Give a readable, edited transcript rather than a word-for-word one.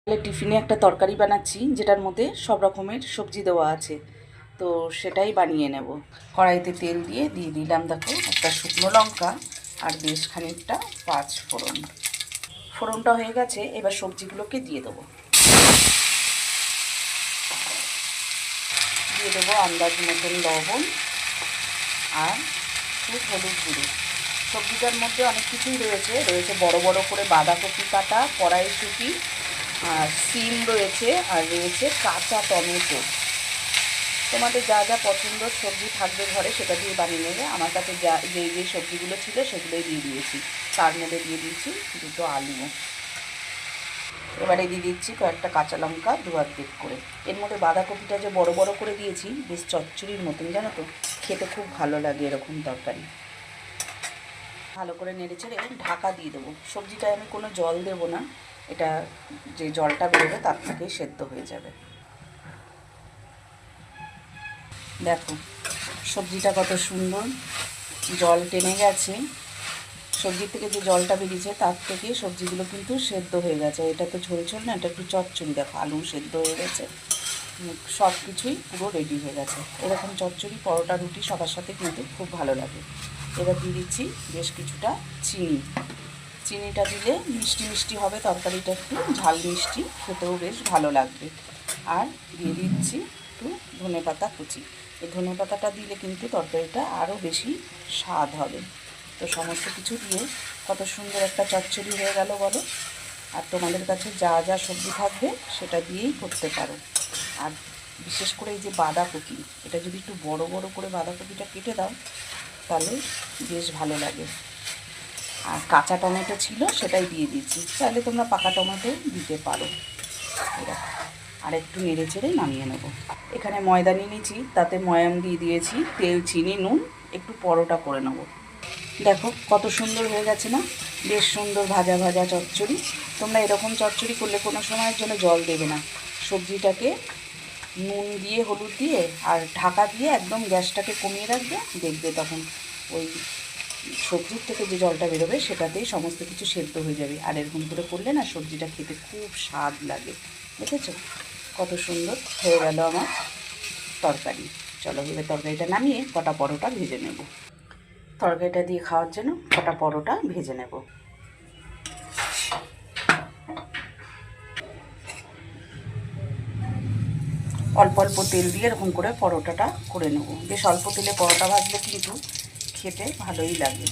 টিফিনে একটা তরকারি বানাচ্ছি যেটার মধ্যে সব রকমের সবজি দেওয়া আছে, তো সেটাই বানিয়ে নেব। কড়াইতে তেল দিয়ে দিলাম দেখো একটা শুকনো লঙ্কা আর বেশ খানিকটা পাঁচ ফোড়ন। ফোড়নটা হয়ে গেছে, এবার সবজিগুলোকে দিয়ে দেবো। দিয়ে দেবো আন্দাজ মতন লবণ আর একটু হলুদ গুঁড়ো। সবজিটার মধ্যে অনেক কিছুই রয়েছে বড় বড় করে বাঁধাকপি কাটা, কড়াইশুঁটি, আর সিম রয়েছে, আর রয়েছে কাঁচা টমেটো। তোমাদের যা যা পছন্দ সবজি থাকবে ঘরে সেটা দিয়ে বানিয়ে নেবে। আমার কাছে যেই সবজিগুলো ছিল সেগুলোই দিয়ে দিয়েছি। তার মধ্যে দিয়ে দিয়েছি দুটো আলুও। এবারে দিয়ে দিচ্ছি কয়েকটা কাঁচা লঙ্কা দু অর্ধেক করে। এর মধ্যে বাঁধাকপিটা যে বড় বড় করে দিয়েছি, বেশ চচ্চড়ির মতন, জানো তো, খেতে খুব ভালো লাগে এরকম তরকারি। ভালো করে নেড়ে চেড়ে ঢাকা দিয়ে দেবো। সবজিটায় আমি কোনো জল দেবো না, এটা যে জলটা বেরোবে তার থেকেই সেদ্ধ হয়ে যাবে। দেখো সবজিটা কত সুন্দর জল টেনে গেছে। সবজির থেকে যে জলটা বেরিয়েছে তার থেকে সবজিগুলো কিন্তু সেদ্ধ হয়ে গেছে। এটা তো ঝোল ঝোল না, এটা একটু চচ্চড়ি। দেখো আলু সেদ্ধ হয়ে গেছে, সব কিছুই পুরো রেডি হয়ে গেছে। এরকম চচ্চড়ি পরোটা রুটি সবার সাথে কিন্তু খুব ভালো লাগে। এবার দিয়ে দিচ্ছি বেশ কিছুটা চিনি। চিনিটা দিলে মিষ্টি মিষ্টি হবে তরকারিটা, একটু ঝাল মিষ্টি, খেতেও বেশ ভালো লাগবে। আর দিয়ে দিচ্ছি একটু ধনেপাতা কুচি। এই ধনেপাতাটা দিলে কিন্তু তরকারিটা আরও বেশি স্বাদ হবে। তো সমস্ত কিছু দিয়ে কত সুন্দর একটা চচ্চড়ি হয়ে গেল বলো। আর তোমাদের কাছে যা যা সবজি থাকবে সেটা দিয়েই করতে পারো। আর বিশেষ করে এই যে বাঁধাকপি, এটা যদি একটু বড় বড় করে বাঁধাকপিটা কেটে দাও তাহলে বেশ ভালো লাগে। আর কাঁচা টমেটো ছিল সেটাই দিয়ে দিয়েছি, চাইলে তোমরা পাকা টমেটো দিতে পারো। এরকম আর একটু নেড়ে চেড়ে নামিয়ে নেব। এখানে ময়দা নিয়ে নিয়েছি, তাতে ময়াম দিয়ে দিয়েছি, তেল চিনি নুন, একটু পরোটা করে নেব। দেখো কত সুন্দর হয়ে গেছে না, বেশ সুন্দর ভাজা ভাজা চচ্চড়ি। তোমরা এরকম চচ্চড়ি করলে কোনো সময়ের জন্য জল দেবে না। সবজিটাকে নুন দিয়ে হলুদ দিয়ে আর ঢাকা দিয়ে একদম গ্যাসটাকে কমিয়ে রাখবে, দেখবে তখন ওই সবজির থেকে যে জলটা বেরোবে সেটাতেই সমস্ত কিছু সেদ্ধ হয়ে যাবে। আর এরকম করে করলে না সবজিটা খেতে খুব স্বাদ লাগে। দেখেছো কত সুন্দর হয়ে গেল আমার তরকারি। চলো এবার তরকারিটা নামিয়ে কটা পরোটা ভেজে নেব। তরকারিটা দিয়ে খাওয়ার জন্য কটা পরোটা ভেজে নেব। অল্প অল্প তেল দিয়ে এরকম করে পরোটাটা করে নেব। বেশ অল্প তেলে পরোটা ভাজলে কিন্তু খেতে ভালোই লাগে।